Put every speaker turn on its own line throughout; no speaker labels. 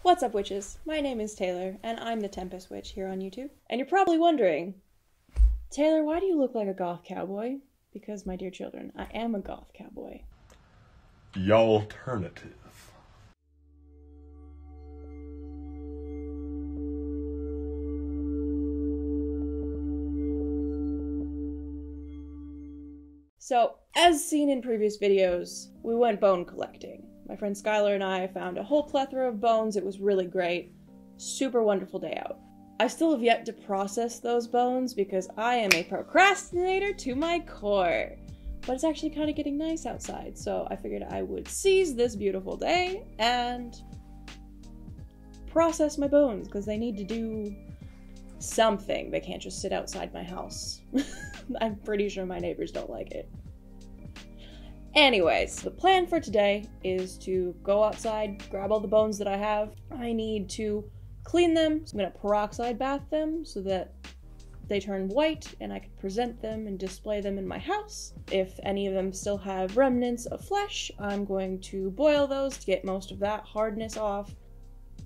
What's up, witches? My name is Taylor, and I'm the Tempest Witch here on YouTube. And you're probably wondering, Taylor, why do you look like a goth cowboy? Because, my dear children, I am a goth cowboy.
The alternative.
So, as seen in previous videos, we went bone collecting. My friend Skylar and I found a whole plethora of bones. It was really great. Super wonderful day out. I still have yet to process those bones because I am a procrastinator to my core. But it's actually kind of getting nice outside, so I figured I would seize this beautiful day and process my bones because they need to do something. They can't just sit outside my house. I'm pretty sure my neighbors don't like it. Anyways, the plan for today is to go outside, grab all the bones that I have. I need to clean them, so I'm gonna peroxide bath them so that they turn white and I can present them and display them in my house. If any of them still have remnants of flesh, I'm going to boil those to get most of that hardness off.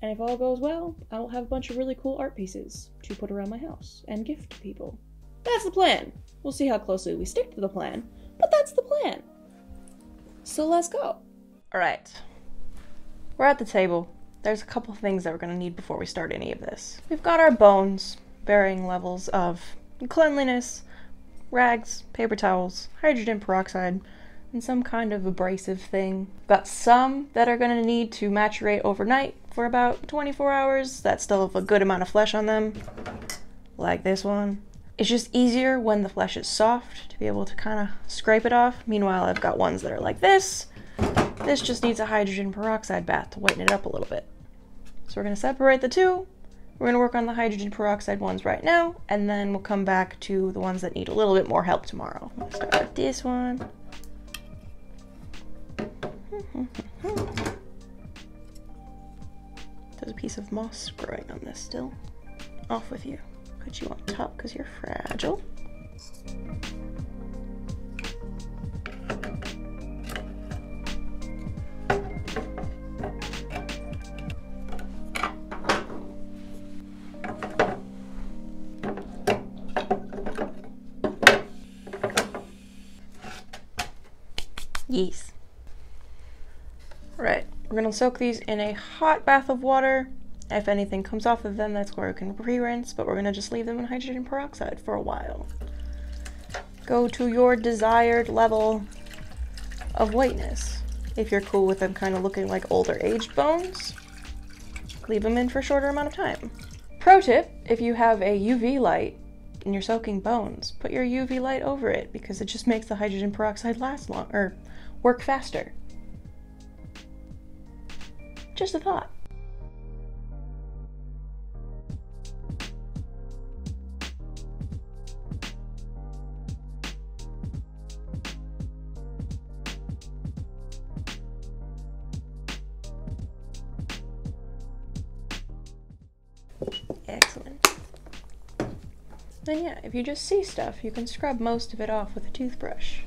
And if all goes well, I will have a bunch of really cool art pieces to put around my house and gift to people. That's the plan. We'll see how closely we stick to the plan, but that's the plan. So let's go. Alright, we're at the table. There's a couple things that we're going to need before we start any of this. We've got our bones, varying levels of cleanliness, rags, paper towels, hydrogen peroxide, and some kind of abrasive thing. We've got some that are going to need to macerate overnight for about 24 hours. That still have a good amount of flesh on them, like this one. It's just easier when the flesh is soft to be able to kind of scrape it off. Meanwhile, I've got ones that are like this. This just needs a hydrogen peroxide bath to whiten it up a little bit. So we're going to separate the two. We're going to work on the hydrogen peroxide ones right now, and then we'll come back to the ones that need a little bit more help tomorrow. Let's start with this one. There's a piece of moss growing on this still. Off with you. Put you on top because you're fragile. Yes. Alright, we're going to soak these in a hot bath of water. If anything comes off of them, that's where we can pre-rinse, but we're going to just leave them in hydrogen peroxide for a while. Go to your desired level of whiteness. If you're cool with them kind of looking like older aged bones, leave them in for a shorter amount of time. Pro tip, if you have a UV light and you're soaking bones, put your UV light over it because it just makes the hydrogen peroxide last long, or work faster. Just a thought. Excellent. Then yeah, if you just see stuff, you can scrub most of it off with a toothbrush.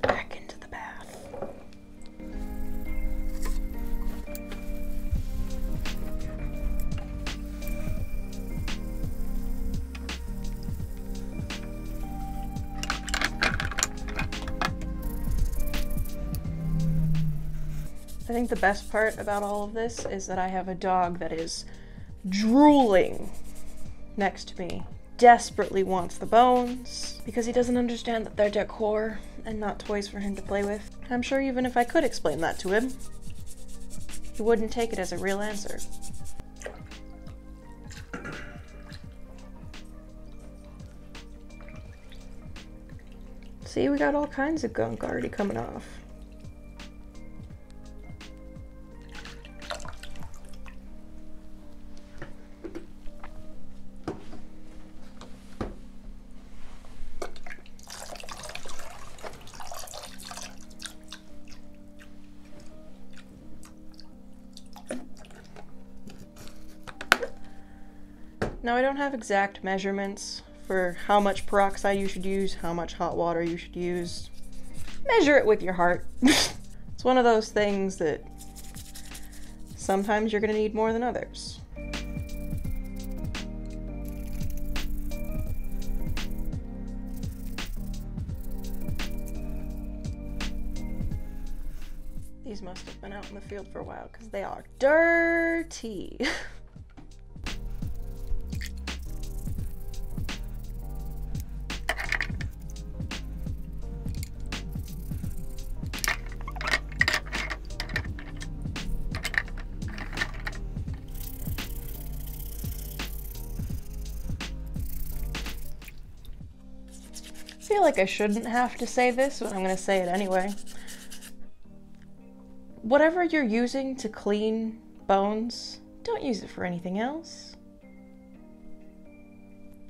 Back into the bath. I think the best part about all of this is that I have a dog that is drooling next to me. Desperately wants the bones because he doesn't understand that they're decor and not toys for him to play with. I'm sure even if I could explain that to him, he wouldn't take it as a real answer. See, we got all kinds of gunk already coming off. Now I don't have exact measurements for how much peroxide you should use, how much hot water you should use. Measure it with your heart. It's one of those things that sometimes you're gonna need more than others. These must have been out in the field for a while because they are dirty. I feel like I shouldn't have to say this, but I'm gonna say it anyway. Whatever you're using to clean bones, don't use it for anything else.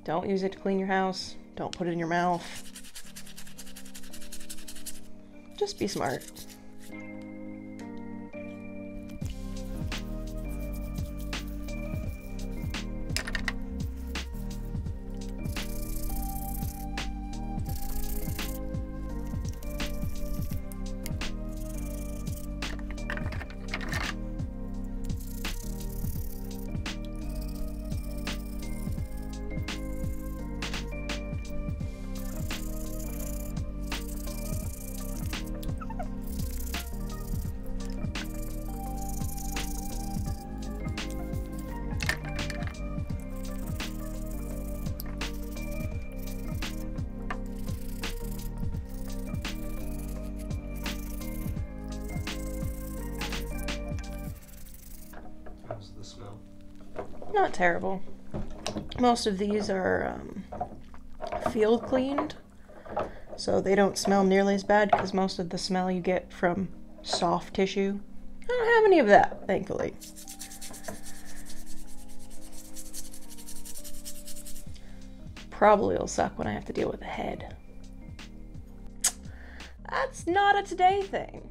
Don't use it to clean your house. Don't put it in your mouth. Just be smart.
How's the smell?
Not terrible. Most of these are field cleaned, so they don't smell nearly as bad because most of the smell you get from soft tissue. I don't have any of that, thankfully. Probably will suck when I have to deal with a head. That's not a today thing.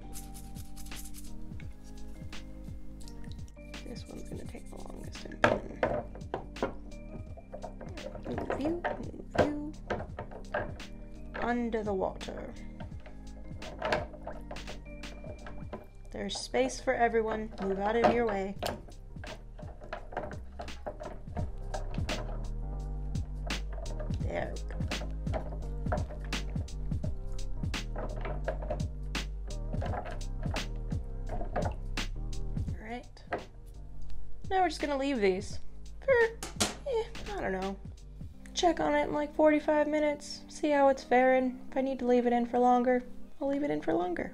This one's gonna take the longest. Move you. Under the water. There's space for everyone. Move out of your way. There we go. Alright. Now we're just gonna leave these for, I don't know. Check on it in like 45 minutes. See how it's faring. If I need to leave it in for longer, I'll leave it in for longer.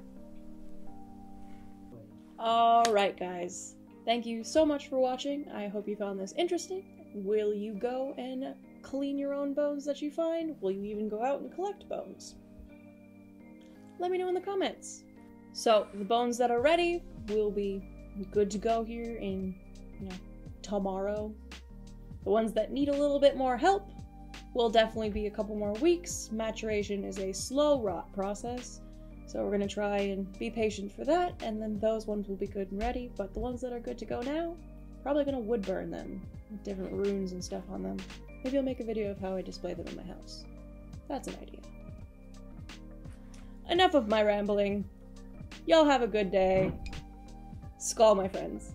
Alright guys. Thank you so much for watching. I hope you found this interesting. Will you go and clean your own bones that you find? Will you even go out and collect bones? Let me know in the comments. So, the bones that are ready will be good to go here in, tomorrow. The ones that need a little bit more help will definitely be a couple more weeks. Maturation is a slow rot process, so we're gonna try and be patient for that, and then those ones will be good and ready, but the ones that are good to go now, probably gonna wood burn them with different runes and stuff on them. Maybe I'll make a video of how I display them in my house. That's an idea. Enough of my rambling. Y'all have a good day. Skål, my friends.